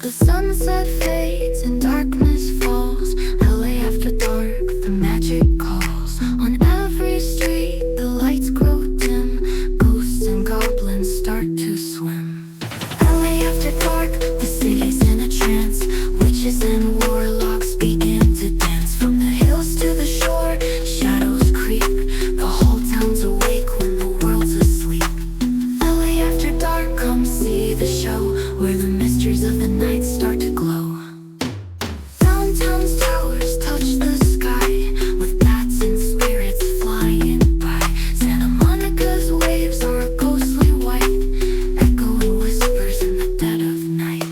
The sunset fades and darkness falls. LA after dark, the magic calls. On every street, the lights grow dim. Ghosts and goblins start to swim. LA after dark, the city's in a trance. Witches and warlocks begin to dance. From the hills to the shore, shadows creep. The whole town's awake when the world's asleep. LA after dark, come see the show, where the mysteries of the night start to glow. Downtown's towers touch the sky, with bats and spirits flying by. Santa Monica's waves are ghostly white, echoing whispers in the dead of night.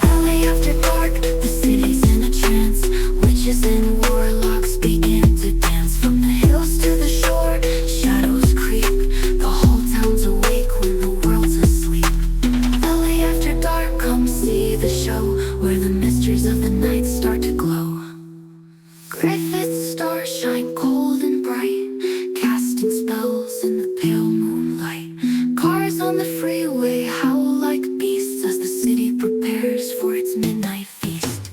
LA after dark, the city's in a trance. Witches and warlocks begin to dance. From the hills to the shore, shadows creep. The whole town's awake when the world's asleep. LA after dark, come see the show, where the mysteries of the night start to glow. Griffith's stars shine cold and bright, casting spells in the pale moonlight. Cars on the freeway howl like beasts as the city prepares for its midnight feast.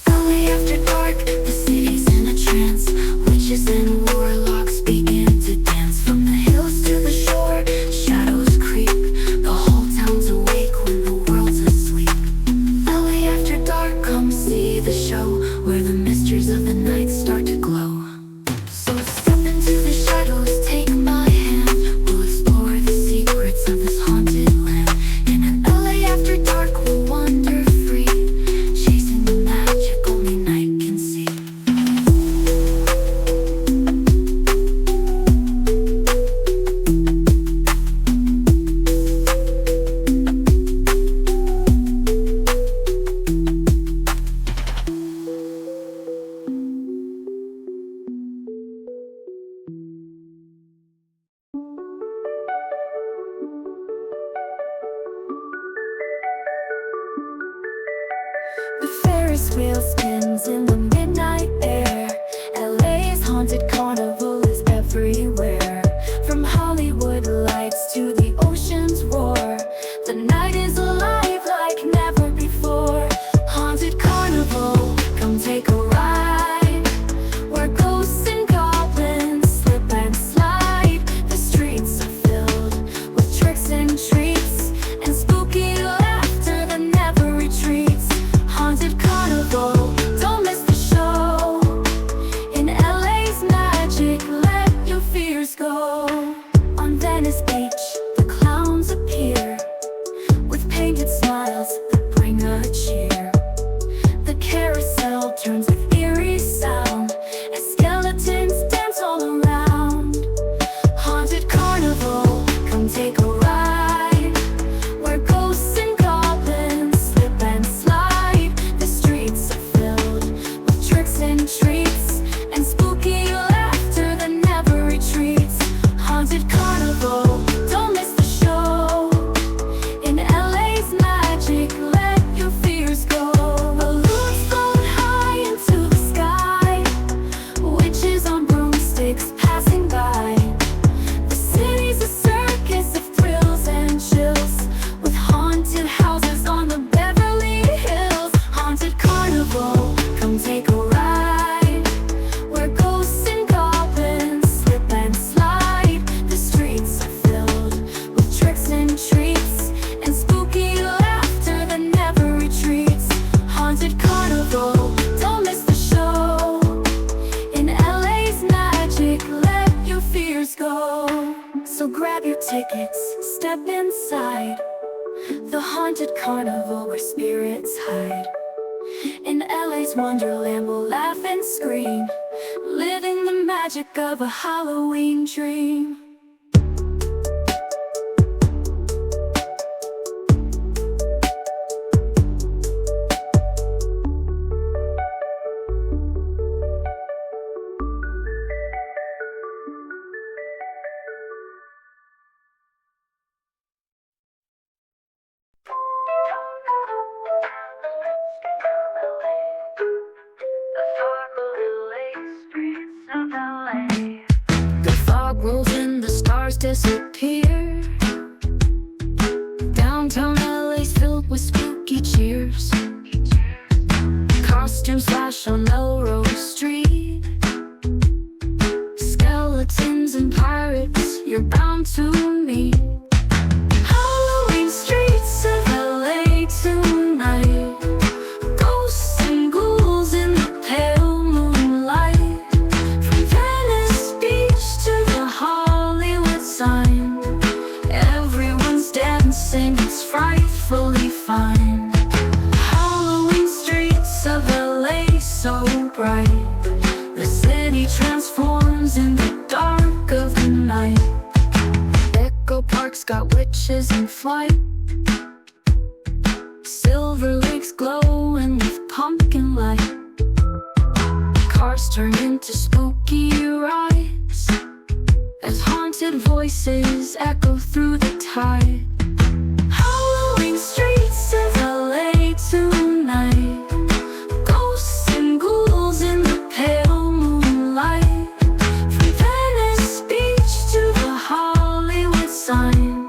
LA after dark, the city's in a trance. Witches and warlocks begin to dance. From the hills to the shore, shadows creep. The whole town's awake when the world's asleep. LA after dark, come see the show, where the mysteries of the night start to glow. So step into the shadows, take my hand. We'll explore the secrets of this haunted land. In an LA after dark, we'll wander free, chasing the magic only night can see. The Ferris wheel spins in the midnight air. LA's haunted carnival is everywhere. From Hollywood lights to the ocean's roar, the night is alive like never before. Haunted carnival, come take a ride, where ghosts and goblins slip and slide. The streets are filled with tricks and treats, and spooky laughter that never retreats. Haunted carnival, don't miss the show. In LA's magic, let your fears go. On Venice Beach, the clowns appear, with painted smiles that bring a cheer. The carousel turns with eerie sound, as skeletons dance all around. Haunted carnival, come take a ride, where ghosts and goblins slip and slide. The streets are filled with tricks and treats, and spooky laughter that never retreats. Haunted carnival, don't miss the show. In LA's magic, let your fears go. Balloons float high into the sky, witches on broomsticks passing by. The city's a circus of thrills and chills, with haunted houses on the Beverly Hills. Haunted carnival, come take a ride, where ghosts and goblins slip and slide. The streets are filled with tricks and treats, and spooky laughter that never retreats. Haunted carnival, don't miss the show. In LA's magic, let your fears go. So grab your tickets, step inside the haunted carnival where spirits hide. In LA's wonderland, we'll laugh and scream, living the magic of a Halloween dream. The fog rolls in, the stars disappear. Downtown LA's filled with spooky cheers. Costumes flash on Melrose Street. Skeletons and pirates you're bound to meet. Halloween streets of LA tonight. Ghosts and ghouls in the pale moonlight. From Venice Beach to the Hollywood sign, everyone's dancing, it's frightfully fine. Halloween streets of LA so bright. The city transforms in the dark of the night. Echo Park's got witches in flight. Silver Lake's glowing with pumpkin light. Cars turn into spooky rides as haunted voices echo through the tide. Halloween streets of LA tonight. Ghosts and ghouls in the pale moonlight. From Venice Beach to the Hollywood sign,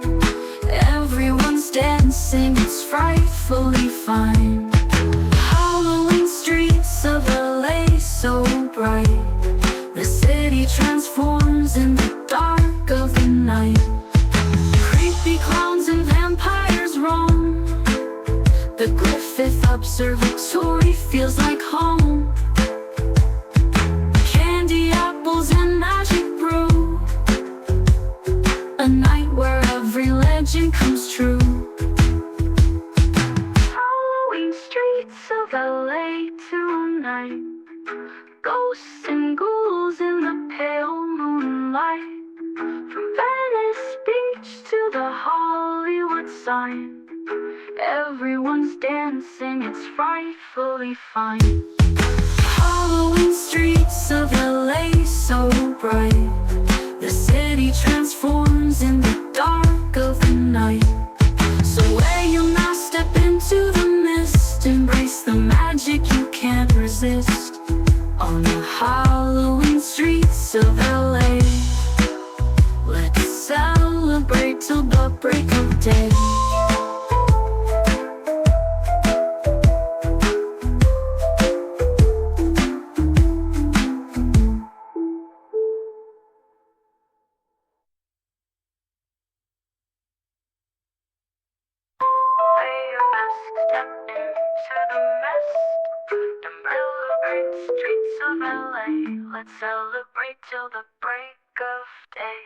everyone's dancing, it's frightfully fine. Halloween streets of LA so bright. The city transforms in the dark of the night. Creepy clowns and vampires roam. The Griffith Observatory feels like home. Candy apples and magic brew. A night where every legend comes true. Halloween streets of LA tonight. Ghosts and ghouls in the pale moonlight. From Venice Beach to the Hollywood sign, everyone's dancing, it's frightfully fine. Halloween streets of LA so bright. The city transforms in the dark of the night. So wear your mask, step into the mist, embrace the magic you can't resist. On the Halloween streets of LA, let's celebrate till the break of day. Wear your mask, step into the mist, celebrate streets of LA. Let's celebrate till the break of day.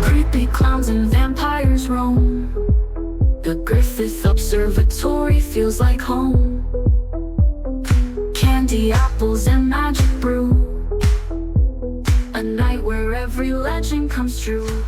Creepy clowns and vampires roam. The Griffith Observatory feels like home. Candy apples and magic brew. A night where every legend comes true.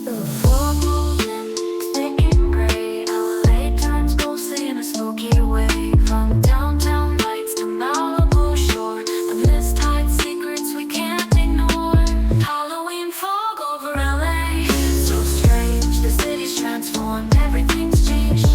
The floor moving, thick and gray. LA turns ghostly in a spooky way. From downtown lights to Malibu shore, the mist hides secrets we can't ignore. Halloween fog over LA, so strange. The city's transformed, everything's changed.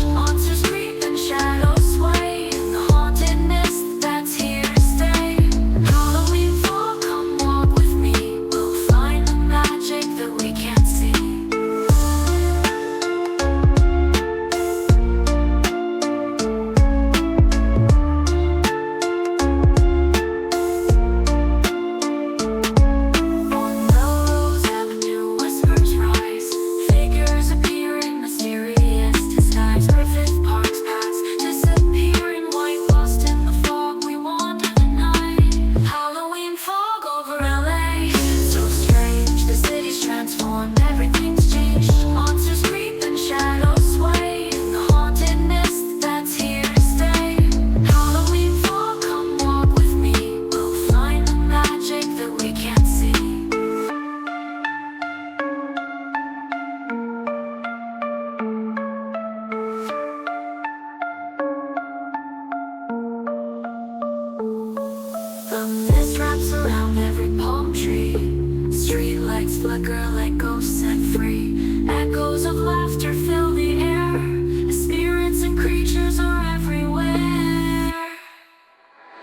mist wraps around every palm tree. Street lights flicker like ghosts set free. Echoes of laughter fill the air. Spirits and creatures are everywhere.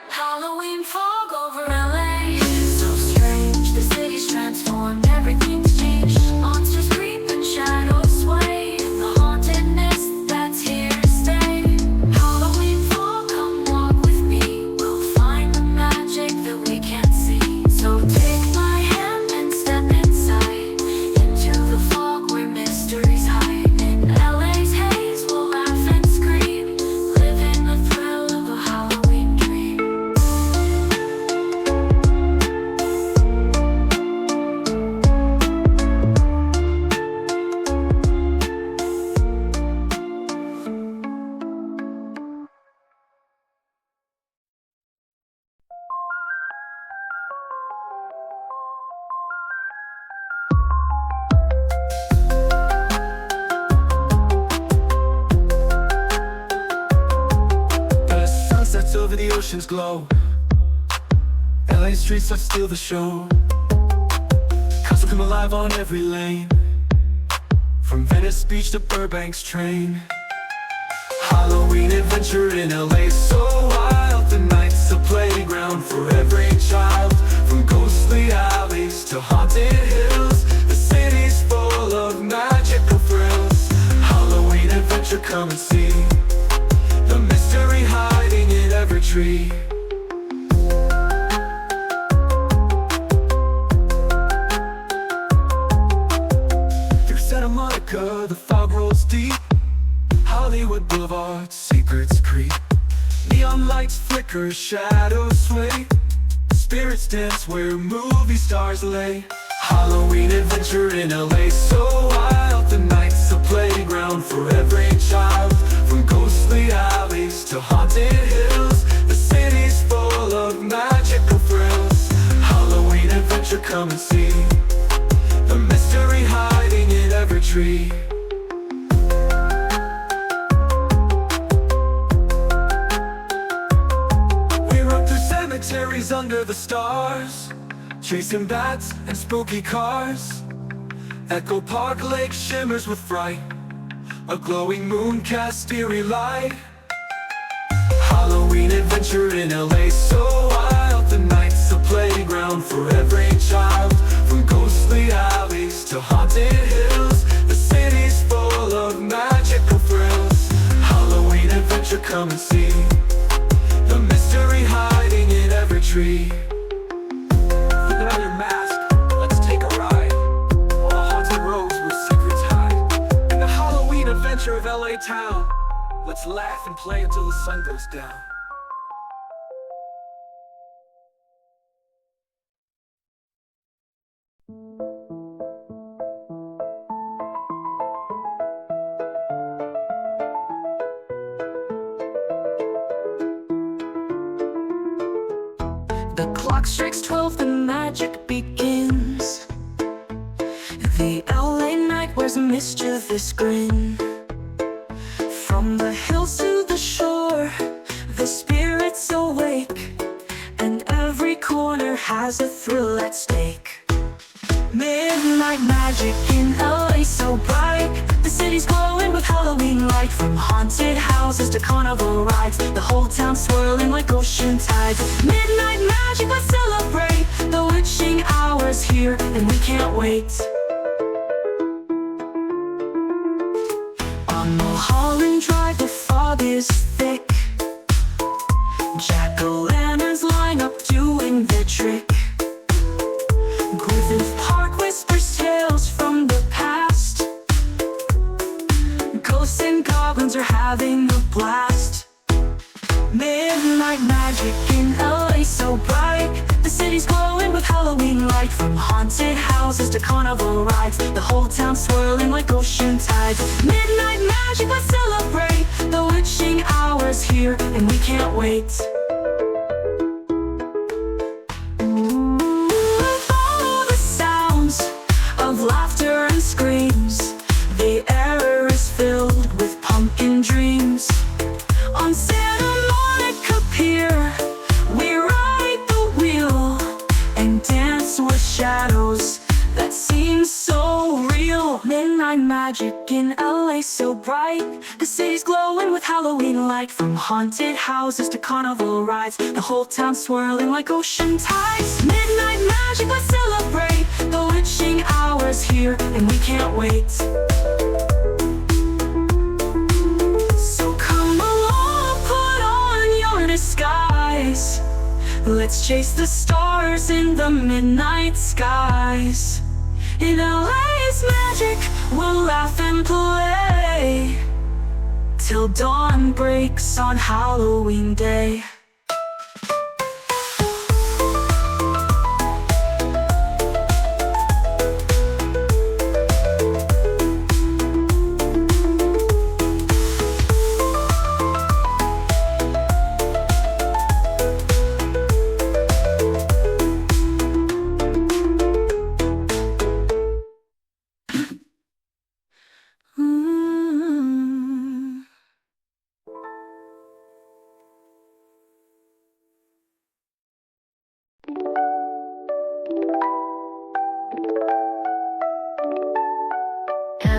Halloween fog over LA, so strange. The city's transformed, everything's changed. Monsters creep and shadows sway. The haunted mist that's here to stay. Halloween fog, come walk with me. We'll find the magic that we can't see. So take my hand and step inside, into the fog where mysteries hide. In LA's haze, we'll laugh and scream, live in the thrill of a Halloween dream. As sunsets over the oceans glow, LA streets that steal the show. Cops come alive on every lane, from Venice Beach to Burbank's train. Halloween adventure in LA, so wild. The night's a playground for every child. From ghostly alleys to haunted hills, the city's full of magical thrills. Halloween adventure, come and see the mystery hiding in every tree. Through Santa Monica, the fog rolls deep. Hollywood Boulevard, secrets creep. Neon lights flicker, shadows sway. Spirits dance where movie stars lay. Halloween adventure in LA, so wild. The night's a playground for every child. From ghostly alleys to haunted hills, the city's full of magical thrills. Halloween adventure, come and see the mystery hiding in every tree. We run through cemeteries under the stars, chasing bats and spooky cars. Echo Park Lake shimmers with fright, a glowing moon casts eerie light. Halloween adventure in LA, so wild. The night's a playground for every child. From ghostly alleys to haunted hills, the city's full of magical thrills. Halloween adventure, come and see the mystery hiding in every tree. Put on your mask, let's take a ride on the haunted roads where secrets hide. In the Halloween adventure of LA town, let's laugh and play until the sun goes down. The clock strikes 12, the magic begins. The LA night wears a mischievous grin. From the hills to the shore, the spirits awake, and every corner has a thrill at stake. Midnight magic in LA, so bright. The city's glowing with Halloween light. From haunted houses to carnival rides, the whole town swirling like ocean tides. Midnight magic, let's celebrate. The witching hour's here and we can't wait. On Mulholland Drive, the fog is thick. Jack-o'-lanterns line up doing their trick. Griffith Park whispers tales from the past. Ghosts and goblins are having a blast. Midnight magic in LA, so bright. The city's glowing with Halloween light. From haunted houses to carnival rides, the whole town swirling like ocean tides. Midnight magic, let's celebrate. The witching hour's here and we can't wait. Follow the sounds of laughter and screams. The air is filled with pumpkin dreams. On Santa Monica Pier, we ride the wheel streets with shadows that seem so real. Midnight magic in LA so bright. The city's glowing with Halloween light. From haunted houses to carnival rides, the whole town swirling like ocean tides. Midnight magic, let's celebrate. The witching hour's here and we can't wait. So come along, put on your disguise. Let's chase the stars in the midnight skies. In LA's magic, we'll laugh and play till dawn breaks on Halloween Day.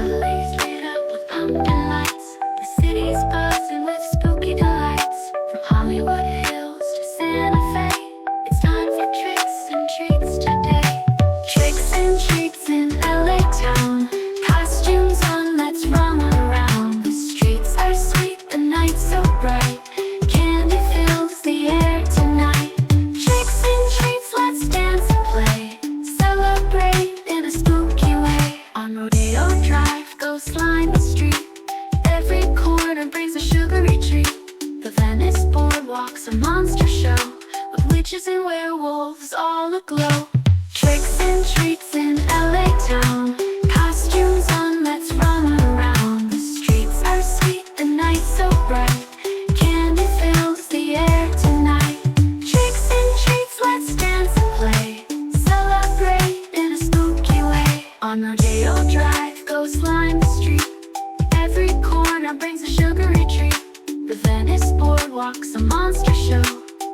LA's lit up with pumpkin lights. The city's buzzing with spooky delights. From Hollywood Hills to Santa Fe, it's time for tricks and treats today. Tricks and treats in LA town. Costumes on, let's run around. The streets are sweet, the night's so bright. Candy fills the air tonight. Tricks and treats, let's dance and play. Celebrate in a spooky way. On Rodeo Drive, ghosts line the street. Every corner brings a sugary treat. The Venice Boardwalk's a monster show, with witches and werewolves all aglow. Tricks and treats in LA town. Costumes on, let's run around. The streets are sweet, the night's so bright. Candy fills the air tonight. Tricks and treats, let's dance and play. Celebrate in a spooky way. On Rodeo Drive, ghosts line the street. Every corner brings a sugary treat. The Venice Boardwalk's a monster show,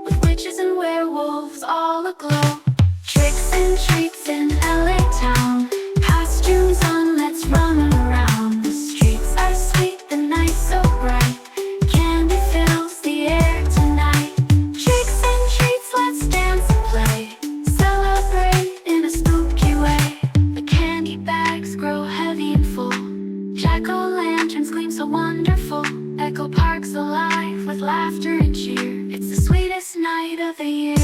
with witches and werewolves all aglow. Tricks and treats in LA town. Costumes on, let's run around. The streets are sweet, the night's so bright. Candy fills the air tonight. Tricks and treats, let's dance and play. Celebrate in a spooky way. The candy bags grow heavy and full. Jack-o'-lanterns gleam so wonderful. Echo Park's alive with laughter and cheer. It's the sweetest night of the year.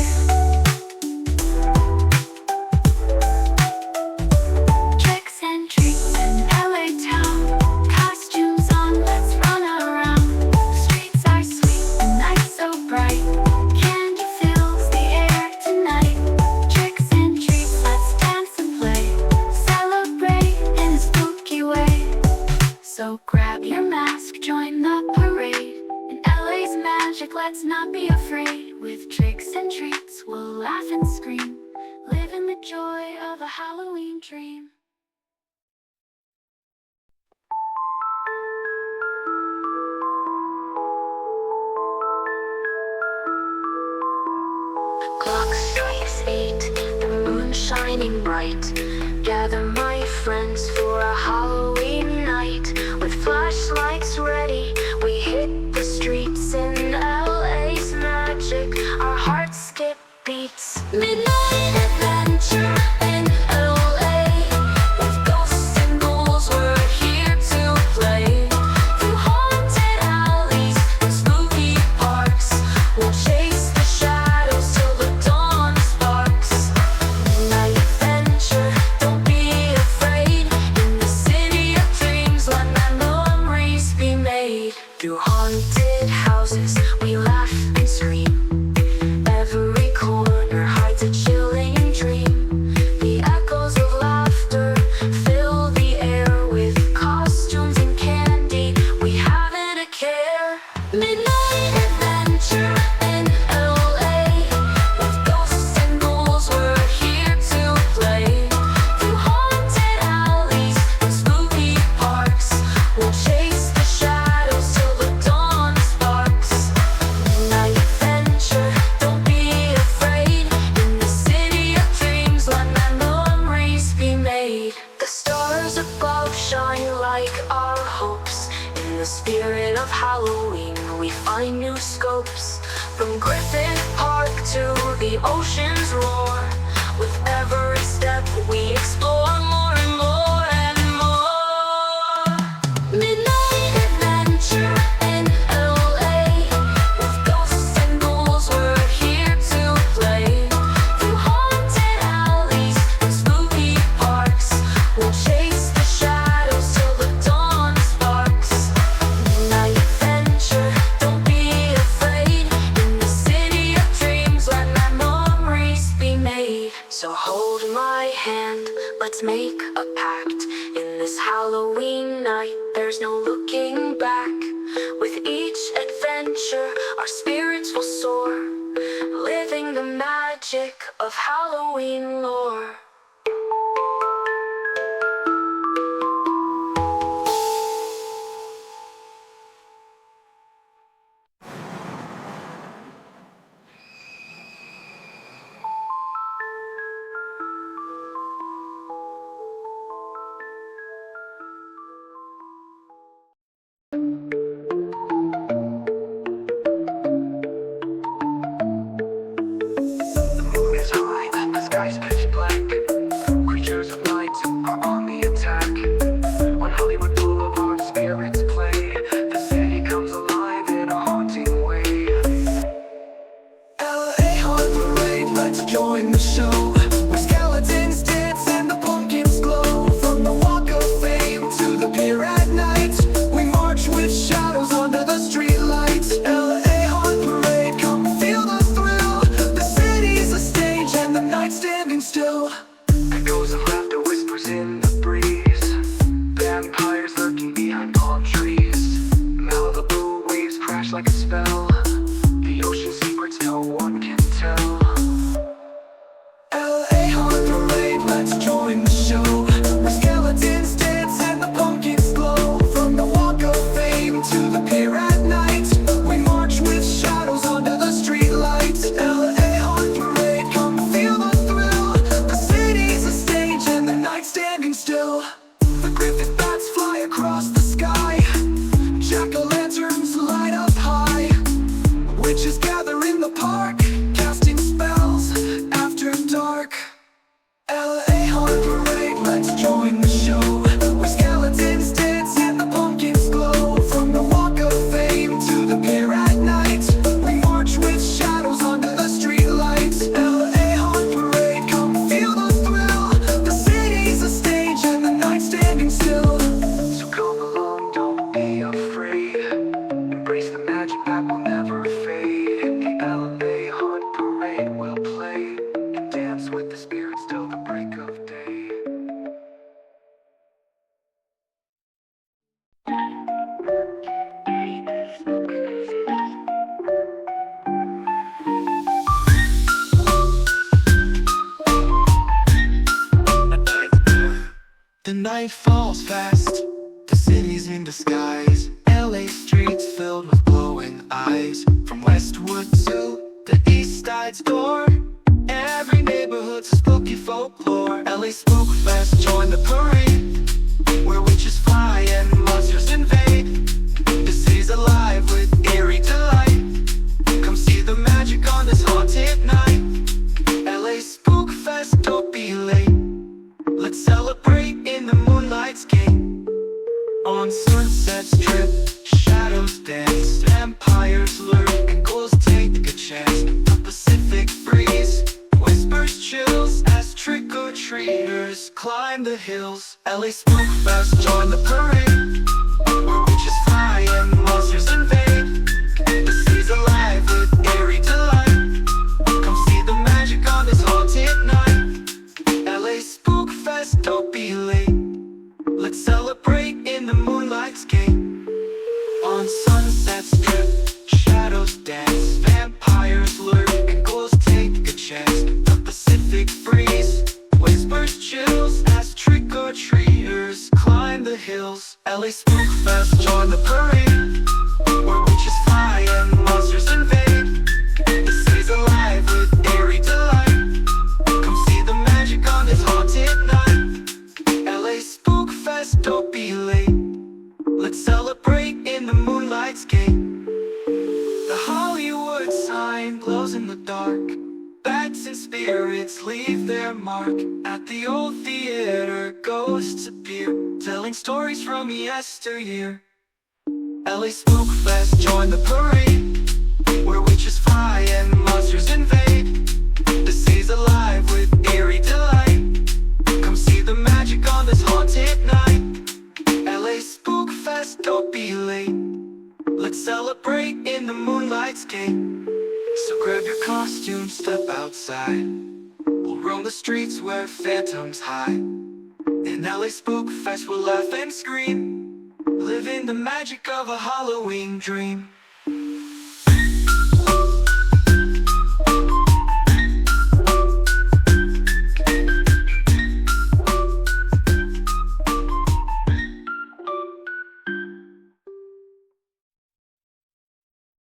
Tricks and treats in LA town. Costumes on, let's run around. The streets are sweet, the night's so bright. Candy fills the air tonight. Tricks and treats, let's dance and play. Celebrate in a spooky way. So grab your mask, join the parade. In LA's magic, let's not be afraid. With tricks and treats, we'll laugh and scream. Live in the joy of a Halloween dream. Clock strikes 8, the moon shining bright. Gather my friends for a Halloween night. With flashlights ready, we hit the streets in LA's magic. Our hearts skip beats. Midnight adventure in LA. With ghosts and ghouls, we're here to play. Through haunted alleys and spooky parks, we'll chase the shadows till the dawn sparks. Midnight adventure, don't be afraid. In the city of dreams, let memories be made. Through haunted houses, we laugh and scream. Every corner hides a chilling find new scopes. From Griffin Park to the ocean's roar, with every step we explore more and more and more. Midnight adventure in LA, with ghosts and ghouls, we're here to play. Through haunted alleys and spooky parks, we'll chase the shadows till the dawn sparks. Midnight adventure, don't be afraid. In the city of dreams, let memories be made. So hold my hand, let's make a pact. In this Halloween night, there's no looking back. With each adventure, our spirits will soar, living the magic of Halloween lore. The moon is high, the sky's pitch black. Creatures of night are on the attack. On Hollywood Boulevard, spirits play. The city comes alive in a haunting way. LA Haunt Parade, let's join the show. Where skeletons dance and the pumpkins glow. From the Walk of Fame to the pier at night, we march with shadows under the streetlights. LA Haunt Parade, come feel the thrill. The city's a stage and the night's standing still. Echoes of laughter, whispers in the breeze. Vampires lurking behind palm trees. Malibu waves crash like a spell. The ocean's secrets no one can tell. LA Haunt Parade, let's join the show. Where skeletons dance and the pumpkins glow. From the Walk of Fame to the pier at night, we march with shadows under the streetlights. LA Haunt Parade, come feel the thrill. The city's a stage and the night's standing still. The Griffin bats fly across the sky. Jack-o'-lanterns light up high. Witches gather in the park, casting spells after dark. LA Haunt Parade, let's join the show. Where skeletons dance and the pumpkins glow. From the Walk of Fame to the pier at night, we march with shadows under the streetlights. LA Haunt Parade, come feel the thrill. The city's a stage and the night's standing still. So come along, don't be afraid. Embrace the magic that will never fade. In the LA Haunt Parade we'll play and dance with the spirits till the break of day. The night falls fast, the city's in disguise. LA streets filled with glowing eyes. From Westwood to the East Side's door, every neighborhood's a spooky folklore. LA Spook Fest, join the parade, where witches fly and monsters invade. The city's alive with eerie delight. Come see the magic on this haunted night. LA Spook Fest, don't be late. Let's celebrate in the moonlight's gate. On Sunset Strip, shadows dance. Vampires lurk and ghouls take a chance. The Pacific breeze whispers chills as trick-or-treaters climb the hills. LA Spook Fest, join the parade, where witches fly and monsters invade. The city's alive with eerie delight. Come see the magic on this haunted night. LA Spook Fest, don't be late. Let's celebrate in the moonlight's gate. On Sunset Strip, shadows dance. Vampires lurk and ghouls take a chance. The Pacific breeze whispers chills as trick-or-treaters climb the hills. LA Spook Fest, join the parade, where witches fly and monsters invade. The city's alive with eerie delight. Come see the magic on this haunted night. LA Spook Fest, don't be late. Let's celebrate in the moonlight's gate. their mark. At the old theater, ghosts appear, telling stories from yesteryear. LA Spook Fest, join the parade, where witches fly and monsters invade. The city's alive with eerie delight. Come see the magic on this haunted night. LA Spook Fest, don't be late. Let's celebrate in the moonlight's gate. So grab your costume, step outside. We'll roam the streets where phantoms hide. In LA Spook Fest we'll laugh and scream, live in the magic of a Halloween dream.